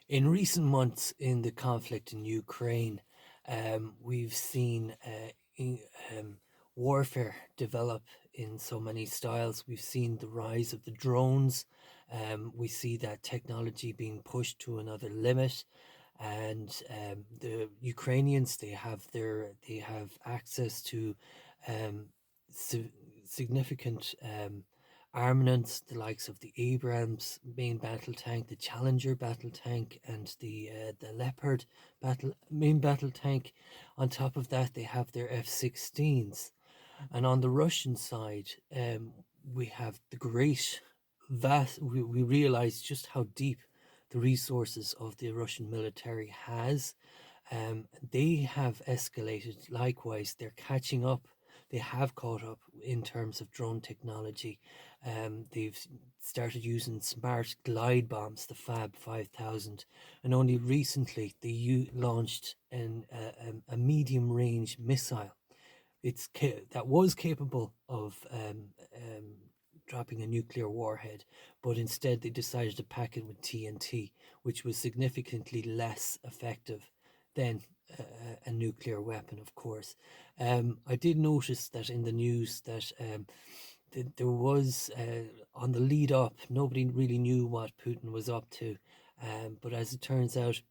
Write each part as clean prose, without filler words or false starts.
In recent months in the conflict in Ukraine, we've seen warfare develop in so many styles. We've seen the rise of the drones. We see that technology being pushed to another limit, and the Ukrainians they have access to um, si- significant armaments, the likes of the Abrams main battle tank, the Challenger battle tank, and the Leopard main battle tank. On top of that, they have their F-16s, and on the Russian side, we have the great vast. We realize just how deep the resources of the Russian military has. They have escalated. Likewise, they're catching up. They have caught up in terms of drone technology. They've started using smart glide bombs, the Fab 5000, and only recently they launched a medium range missile. That was capable of dropping a nuclear warhead, but instead they decided to pack it with TNT, which was significantly less effective than a nuclear weapon, of course. I did notice that in the news that there was on the lead up, nobody really knew what Putin was up to, but as it turns out,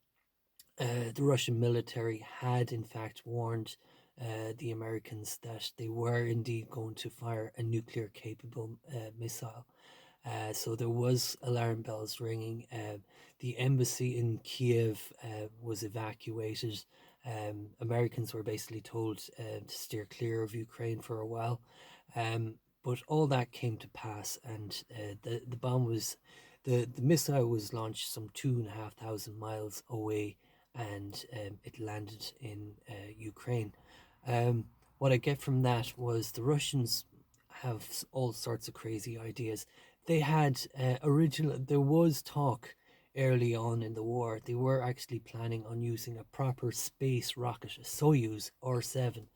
the Russian military had in fact warned the Americans that they were indeed going to fire a nuclear capable missile. So there was alarm bells ringing. The embassy in Kiev was evacuated. Americans were basically told to steer clear of Ukraine for a while. But all that came to pass, and the bomb was the missile was launched some 2,500 miles away, and it landed in Ukraine. What I get from that was the Russians have all sorts of crazy ideas. They had there was talk early on in the war. They were actually planning on using a proper space rocket, a Soyuz R-7,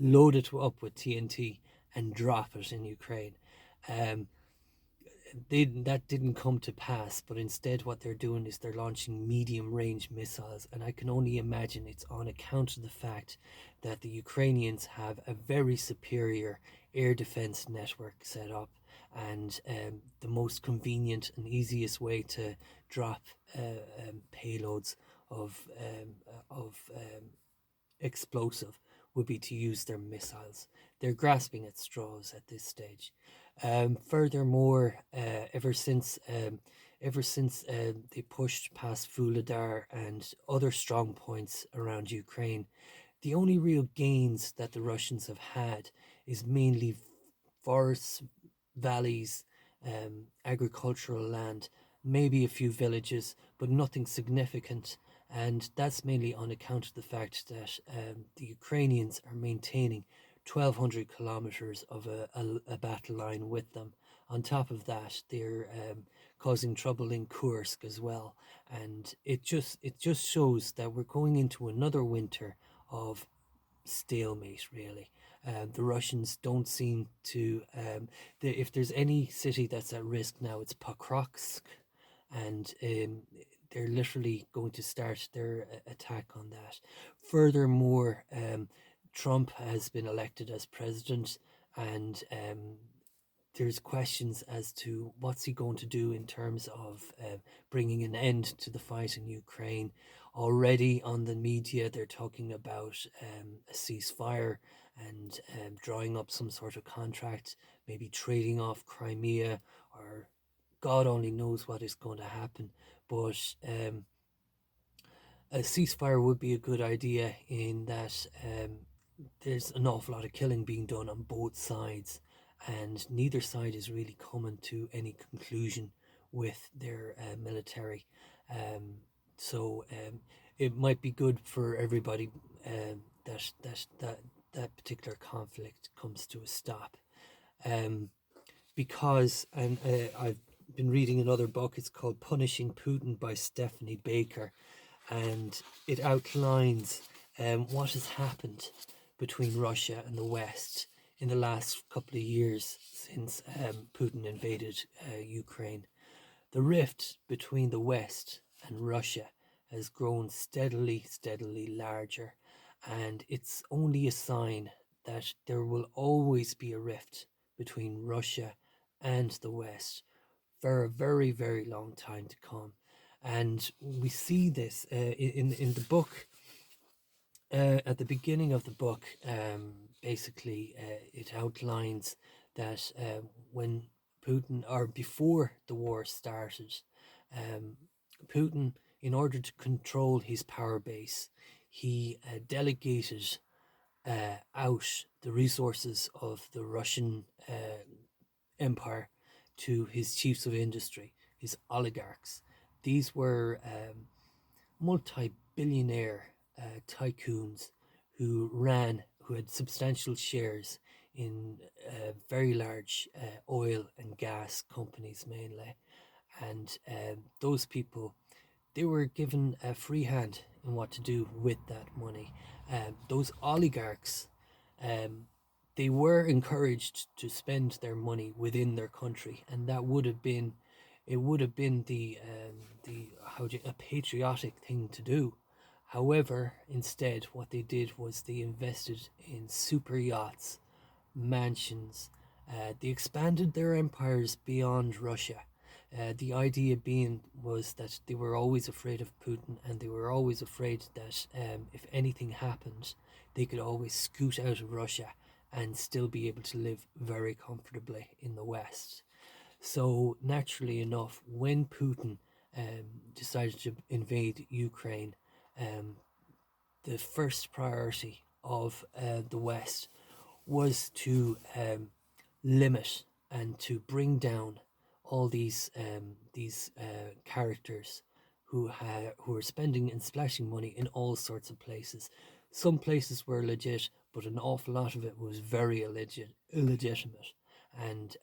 load it up with TNT and drop it in Ukraine. Um, that didn't come to pass, but instead what they're doing is they're launching medium range missiles, and I can only imagine it's on account of the fact that the Ukrainians have a very superior air defense network set up, and the most convenient and easiest way to drop payloads of explosive would be to use their missiles. They're grasping at straws at this stage. Furthermore, ever since they pushed past Fuladar and other strong points around Ukraine, the only real gains that the Russians have had is mainly forests, valleys, agricultural land, maybe a few villages, but nothing significant. And that's mainly on account of the fact that the Ukrainians are maintaining 1,200 kilometers of a battle line with them. On top of that, they're causing trouble in Kursk as well, and it just shows that we're going into another winter of stalemate, really. The Russians don't seem to. If there's any city that's at risk now, it's Pokrovsk, and they're literally going to start their attack on that. Furthermore, Trump has been elected as president, and there's questions as to what's he going to do in terms of bringing an end to the fight in Ukraine. Already on the media, they're talking about a ceasefire and drawing up some sort of contract, maybe trading off Crimea, or God only knows what is going to happen. But a ceasefire would be a good idea in that there's an awful lot of killing being done on both sides, and neither side is really coming to any conclusion with their military. Um, so it might be good for everybody that particular conflict comes to a stop. Um, because and I've been reading another book. It's called Punishing Putin by Stephanie Baker, and it outlines what has happened between Russia and the West in the last couple of years since Putin invaded Ukraine. The rift between the West and Russia has grown steadily larger, and it's only a sign that there will always be a rift between Russia and the West for a very long time to come. And we see this in the book. At the beginning of the book, basically, it outlines that when Putin, or before the war started, um, Putin, in order to control his power base, he delegated out the resources of the Russian empire to his chiefs of industry, his oligarchs. These were multi-billionaire tycoons who had substantial shares in very large oil and gas companies mainly, and those people, they were given a free hand in what to do with that money. Those oligarchs, um, they were encouraged to spend their money within their country, and that would have been, it would have been the a patriotic thing to do. However, instead, what they did was they invested in super yachts, mansions. They expanded their empires beyond Russia. The idea being was that they were always afraid of Putin, and they were always afraid that if anything happened, they could always scoot out of Russia and still be able to live very comfortably in the West. So, naturally enough, when Putin decided to invade Ukraine, um, the first priority of the West was to limit and to bring down all these characters who are spending and splashing money in all sorts of places. Some places were legit, but an awful lot of it was very illegitimate. And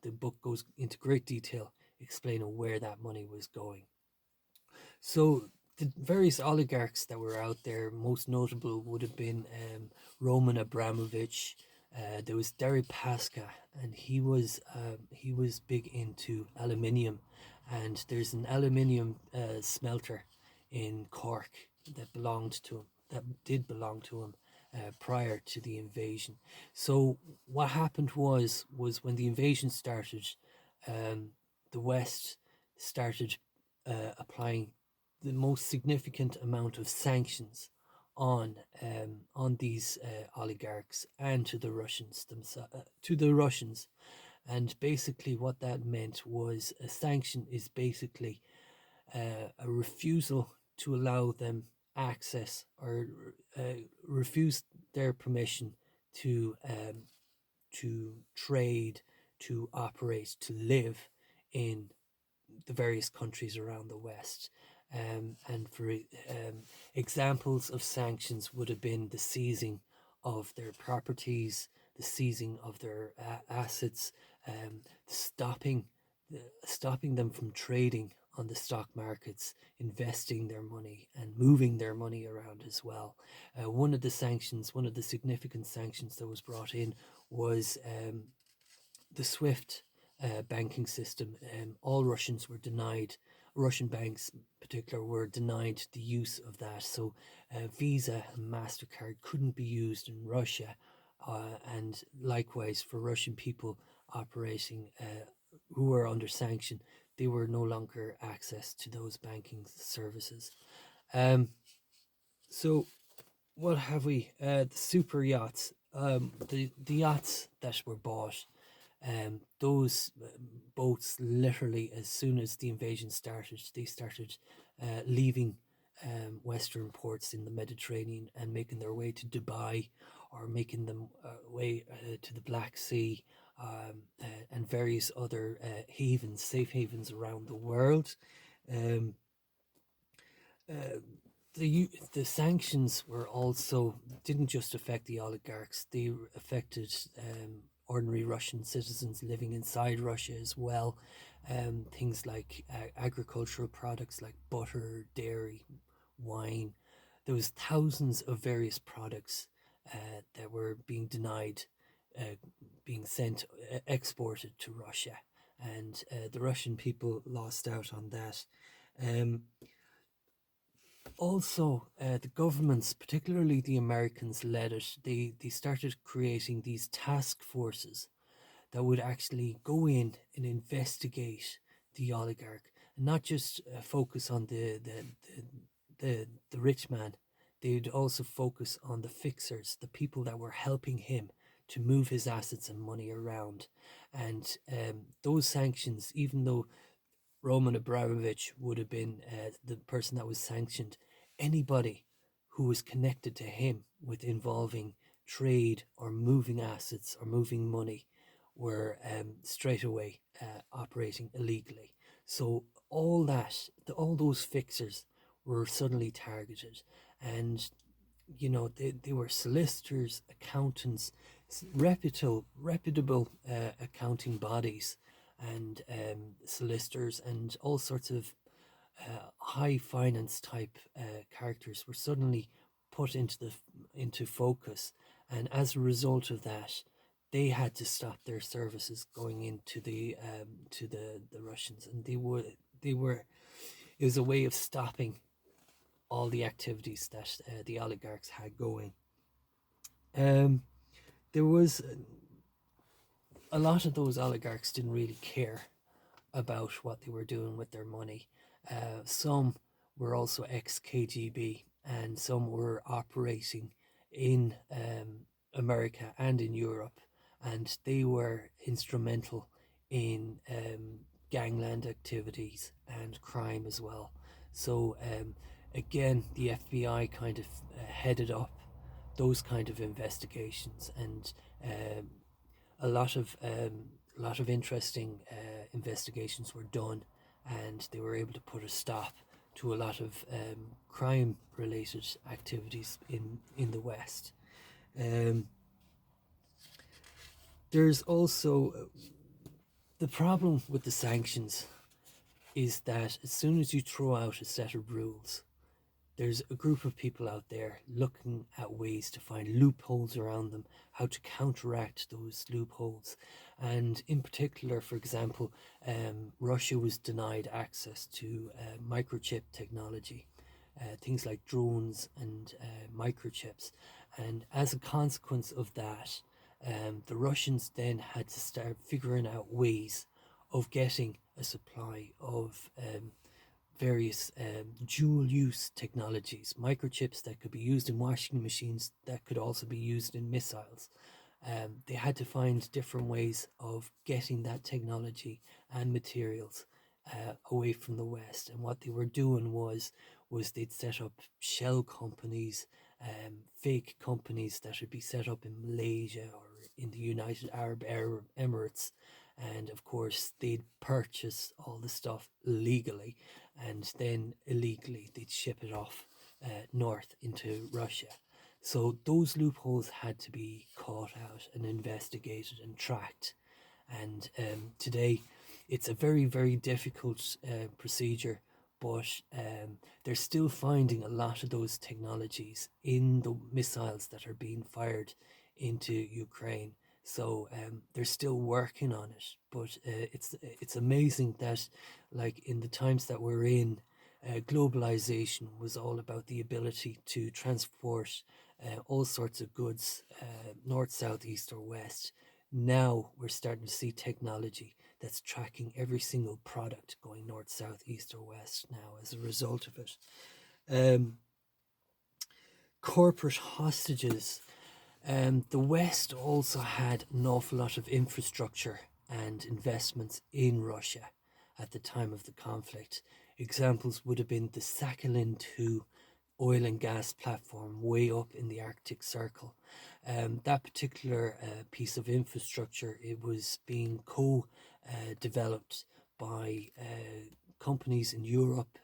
the book goes into great detail explaining where that money was going. So the various oligarchs that were out there, most notable would have been Roman Abramovich. There was Deripaska, and he was big into aluminium, and there's an aluminium smelter in Cork that belonged to him, that did belong to him prior to the invasion. So what happened was when the invasion started, um, the West started applying the most significant amount of sanctions on these oligarchs and to the Russians themselves, to the Russians. And basically, what that meant was a sanction is basically a refusal to allow them access, or refuse their permission to trade, to operate, to live in the various countries around the West. And for examples of sanctions would have been the seizing of their properties, the seizing of their assets, stopping stopping them from trading on the stock markets, investing their money and moving their money around as well. One of the significant sanctions that was brought in was the SWIFT banking system. All Russians were denied, Russian banks in particular, were denied the use of that. So Visa and MasterCard couldn't be used in Russia. And likewise for Russian people operating who were under sanction, they were no longer access to those banking services. Um, so what have we? The super yachts, the yachts that were bought, those boats, literally as soon as the invasion started, they started leaving Western ports in the Mediterranean and making their way to Dubai, or making them way to the Black Sea, and various other havens, safe havens around the world. Um, uh, the sanctions were also, didn't just affect the oligarchs; they affected ordinary Russian citizens living inside Russia as well. Things like agricultural products like butter, dairy, wine. There was thousands of various products that were being denied, uh, being sent, exported to Russia, and the Russian people lost out on that. Um, also, the governments, particularly the Americans, led it. They started creating these task forces that would actually go in and investigate the oligarch, and not just focus on the rich man. They'd also focus on the fixers, the people that were helping him to move his assets and money around. And those sanctions, even though Roman Abramovich would have been the person that was sanctioned, anybody who was connected to him with involving trade or moving assets or moving money were straight away operating illegally. So all those fixers were suddenly targeted, and they were solicitors, accountants, reputable accounting bodies, and solicitors, and all sorts of high finance type characters were suddenly put into focus, and as a result of that, they had to stop their services going into the Russians, and they were it was a way of stopping all the activities that the oligarchs had going. Um, there was a lot of those oligarchs didn't really care about what they were doing with their money. Some were also ex KGB, and some were operating in America and in Europe, and they were instrumental in gangland activities and crime as well. So, again, the FBI kind of headed up those kind of investigations, and um, a lot of interesting investigations were done, and they were able to put a stop to a lot of crime related activities in the West. Um, there's also the problem with the sanctions is that as soon as you throw out a set of rules, there's a group of people out there looking at ways to find loopholes around them, how to counteract those loopholes. And in particular, for example, Russia was denied access to microchip technology, things like drones and microchips. And as a consequence of that, the Russians then had to start figuring out ways of getting a supply of various dual use technologies, microchips that could be used in washing machines, that could also be used in missiles. They had to find different ways of getting that technology and materials away from the West. And what they were doing was they'd set up shell companies, fake companies that would be set up in Malaysia or in the United Arab Emirates. And of course, they'd purchase all the stuff legally, and then illegally they'd ship it off north into Russia. So those loopholes had to be caught out and investigated and tracked. And today, it's a very, very difficult procedure, but they're still finding a lot of those technologies in the missiles that are being fired into Ukraine. So they're still working on it, but it's amazing that, like in the times that we're in, globalization was all about the ability to transport all sorts of goods, north, south, east, or west. Now we're starting to see technology that's tracking every single product going north, south, east, or west now as a result of it. Um, Corporate hostages. The West also had an awful lot of infrastructure and investments in Russia at the time of the conflict. Examples would have been the Sakhalin 2 oil and gas platform way up in the Arctic Circle. That particular piece of infrastructure, it was being co-developed by companies in Europe,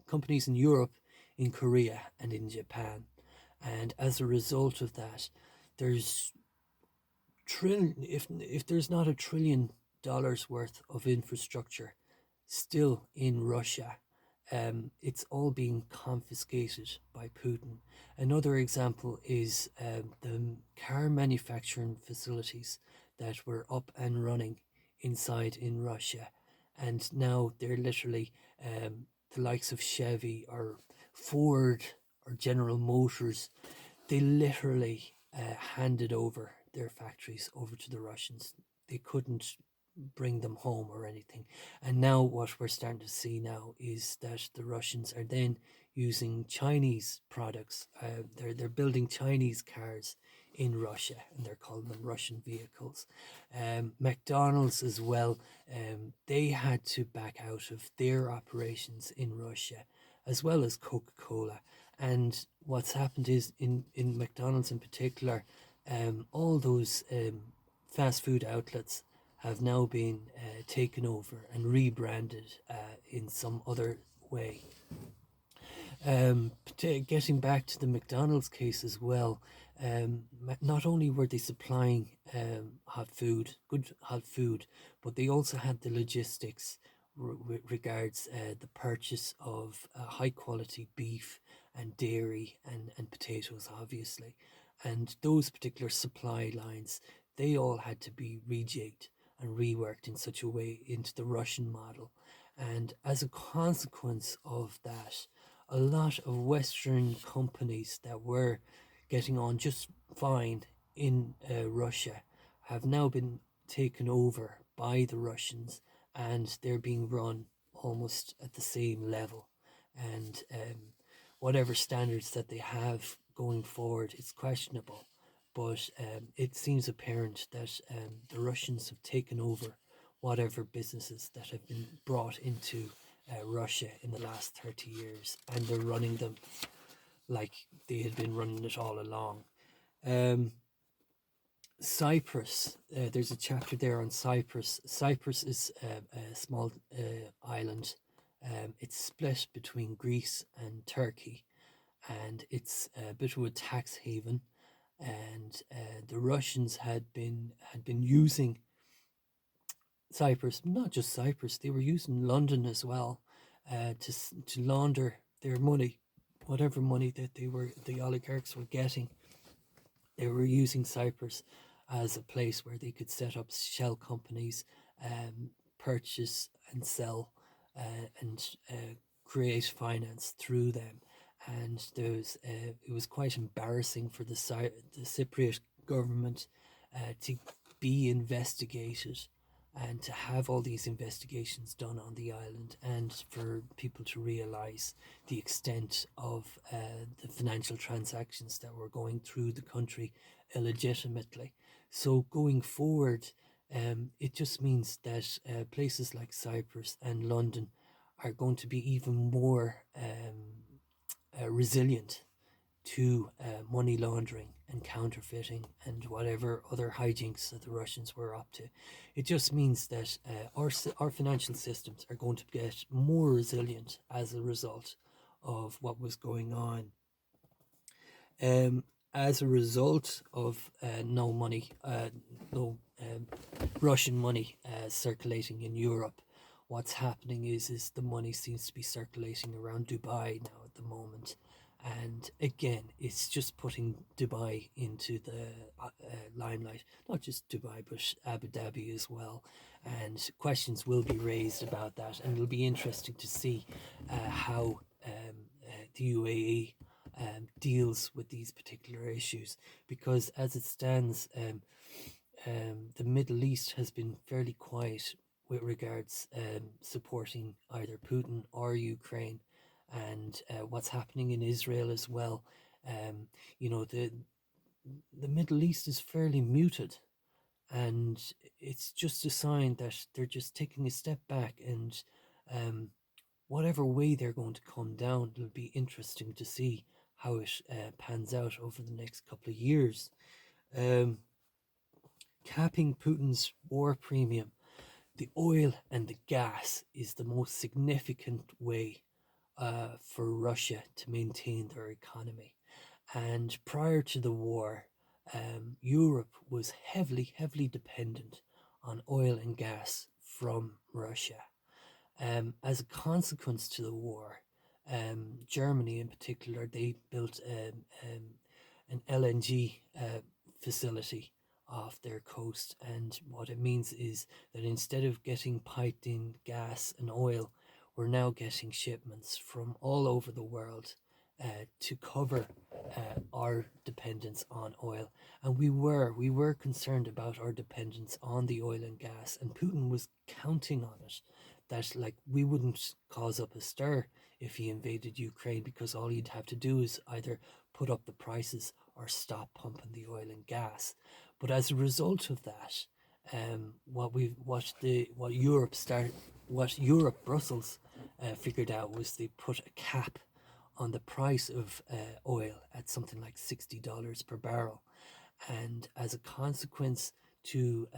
companies in Europe, in Korea, and in Japan. And as a result of that, there's if there's not $1 trillion worth of infrastructure still in Russia, it's all being confiscated by Putin. Another example is the car manufacturing facilities that were up and running inside in Russia, and now they're literally the likes of Chevy or Ford or General Motors, they literally handed over their factories over to the Russians. They couldn't bring them home or anything. And now what we're starting to see now is that the Russians are then using Chinese products. They're building Chinese cars in Russia, and they're calling them Russian vehicles. McDonald's as well. They had to back out of their operations in Russia, as well as Coca-Cola. And what's happened is in McDonald's in particular, all those fast food outlets have now been taken over and rebranded in some other way. Getting back to the McDonald's case as well, not only were they supplying good hot food, but they also had the logistics with regards the purchase of high quality beef and dairy and potatoes, obviously. And those particular supply lines, they all had to be rejigged and reworked in such a way into the Russian model. And as a consequence of that, a lot of Western companies that were getting on just fine in Russia have now been taken over by the Russians, and they're being run almost at the same level. And whatever standards that they have going forward, it's questionable. But it seems apparent that the Russians have taken over whatever businesses that have been brought into Russia in the last 30 years, and they're running them like they had been running it all along. Um, Cyprus, there's a chapter there on Cyprus. Cyprus is a small island. It's split between Greece and Turkey, and it's a bit of a tax haven. And the Russians had been using Cyprus, not just Cyprus, they were using London as well to launder their money, whatever money that the oligarchs were getting. They were using Cyprus as a place where they could set up shell companies, purchase and sell, and create finance through them. And it was quite embarrassing for the Cypriot government to be investigated and to have all these investigations done on the island, and for people to realize the extent of the financial transactions that were going through the country illegitimately. So going forward, it just means that places like Cyprus and London are going to be even more resilient to money laundering and counterfeiting and whatever other hijinks that the Russians were up to. It just means that our financial systems are going to get more resilient as a result of what was going on. As a result of no Russian money circulating in Europe, what's happening is the money seems to be circulating around Dubai now at the moment. And again, it's just putting Dubai into the limelight, not just Dubai, but Abu Dhabi as well. And questions will be raised about that, and it'll be interesting to see how the UAE deals with these particular issues, because as it stands, the Middle East has been fairly quiet with regards supporting either Putin or Ukraine, and what's happening in Israel as well. You know, the Middle East is fairly muted, and it's just a sign that they're just taking a step back, and whatever way they're going to come down, it'll be interesting to see how it pans out over the next couple of years. Capping Putin's war premium, the oil and the gas is the most significant way for Russia to maintain their economy. And prior to the war, Europe was heavily dependent on oil and gas from Russia. As a consequence to the war, Germany in particular, they built an LNG facility off their coast. And what it means is that instead of getting piped in gas and oil, we're now getting shipments from all over the world to cover our dependence on oil. And we were concerned about our dependence on the oil and gas, and Putin was counting on it, that like we wouldn't cause up a stir if he invaded Ukraine, because all he'd have to do is either put up the prices or stop pumping the oil and gas. But as a result of that, what Europe, Brussels, figured out was they put a cap on the price of oil at something like $60 per barrel, and as a consequence to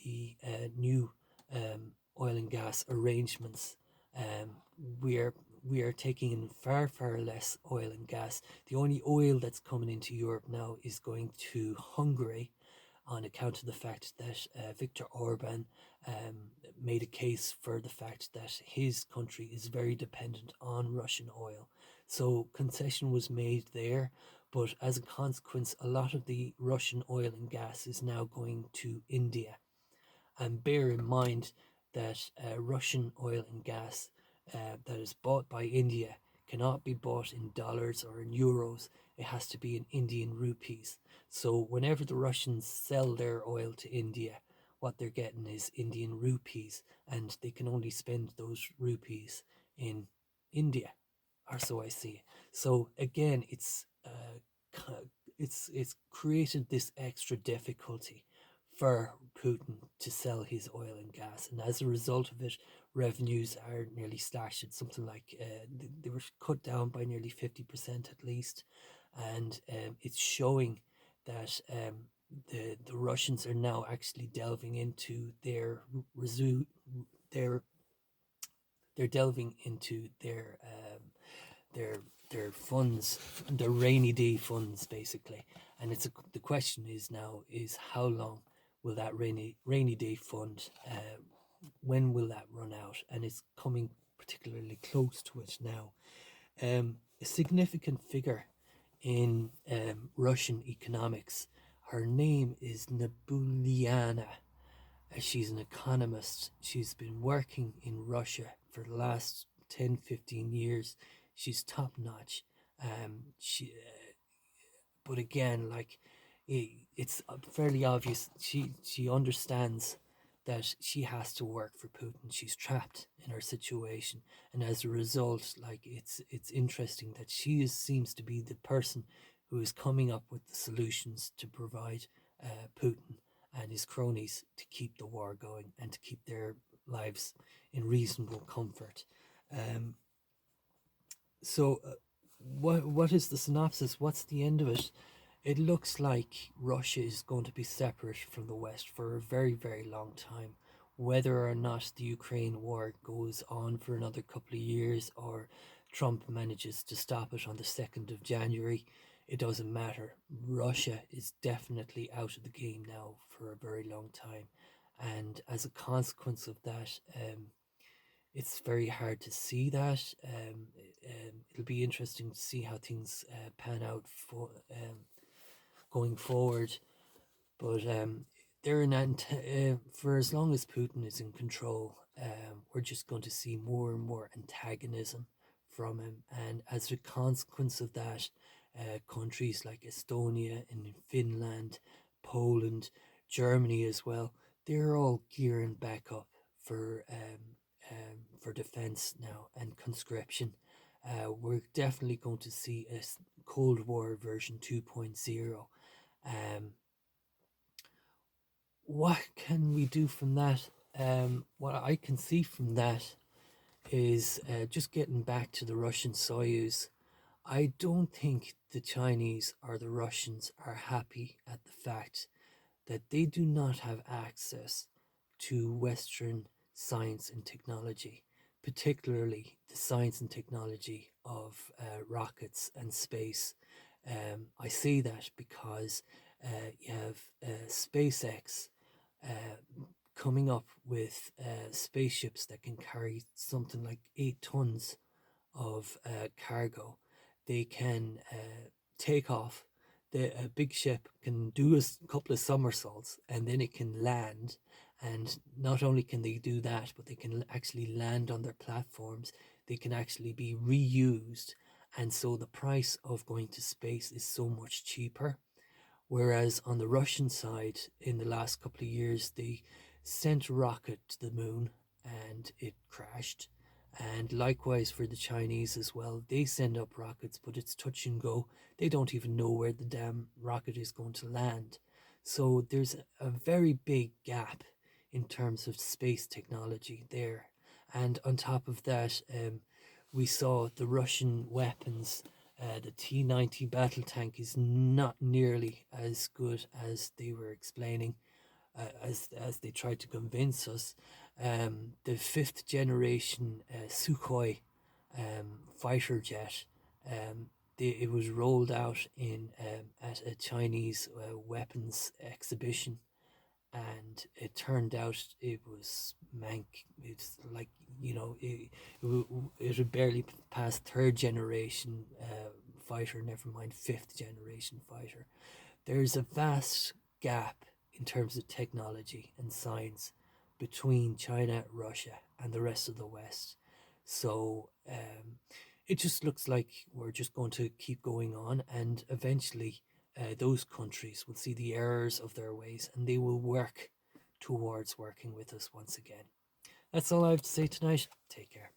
the new oil and gas arrangements, um, we are we are taking in far less oil and gas. The only oil that's coming into Europe now is going to Hungary, on account of the fact that Viktor Orban made a case for the fact that his country is very dependent on Russian oil. So concession was made there, but as a consequence, a lot of the Russian oil and gas is now going to India. And bear in mind that Russian oil and gas that is bought by India cannot be bought in dollars or in euros. It has to be in Indian rupees. So whenever the Russians sell their oil to India, what they're getting is Indian rupees, and they can only spend those rupees in India, or so I see it. So again, it's created this extra difficulty for Putin to sell his oil and gas, and as a result of it, revenues are nearly slashed. It's something like they were cut down by nearly 50% at least, and it's showing that the Russians are now actually delving into their they're delving into their their funds, their rainy day funds, basically. And the question is now is how long will that rainy day fund? When will that run out? And it's coming particularly close to it now. A significant figure in Russian economics. Her name is Nabuliana. She's an economist. She's been working in Russia for the last 10, 15 years. She's top notch. But again, like it's fairly obvious she understands that she has to work for Putin. She's trapped in her situation, and as a result, like it's interesting that seems to be the person who is coming up with the solutions to provide Putin and his cronies to keep the war going and to keep their lives in reasonable comfort. Um, so, what is the synopsis? What's the end of it? It looks like Russia is going to be separate from the West for a very long time. Whether or not the Ukraine war goes on for another couple of years, or Trump manages to stop it on the 2nd of January, it doesn't matter. Russia is definitely out of the game now for a very long time. And as a consequence of that, it's very hard to see that. It'll be interesting to see how things pan out going forward. But they're for as long as Putin is in control, we're just going to see more and more antagonism from him. And as a consequence of that, countries like Estonia and Finland, Poland, Germany as well, they're all gearing back up for defense now and conscription. We're definitely going to see a Cold War version 2.0. Um, what can we do from that? What I can see from that is just getting back to the Russian Soyuz. I don't think the Chinese or the Russians are happy at the fact that they do not have access to Western science and technology, particularly the science and technology of rockets and space. I say that because you have SpaceX coming up with spaceships that can carry something like 8 tons of cargo. They can take off. A big ship can do a couple of somersaults, and then it can land, And not only can they do that, but they can actually land on their platforms. They can actually be reused. And so the price of going to space is so much cheaper. Whereas on the Russian side, in the last couple of years, they sent a rocket to the moon and it crashed. And likewise for the Chinese as well, they send up rockets, but it's touch and go. They don't even know where the damn rocket is going to land. So there's a very big gap in terms of space technology there. And on top of that, we saw the Russian weapons. The T-90 battle tank is not nearly as good as they were explaining, as they tried to convince us. The fifth generation Sukhoi fighter jet, it was rolled out in at a Chinese weapons exhibition, and it turned out it was mank. It's like, it would barely pass third generation fighter, never mind fifth generation fighter. There's a vast gap in terms of technology and science between China, Russia, and the rest of the West. So it just looks like we're just going to keep going on, and eventually those countries will see the errors of their ways and they will work towards working with us once again. That's all I have to say tonight. Take care.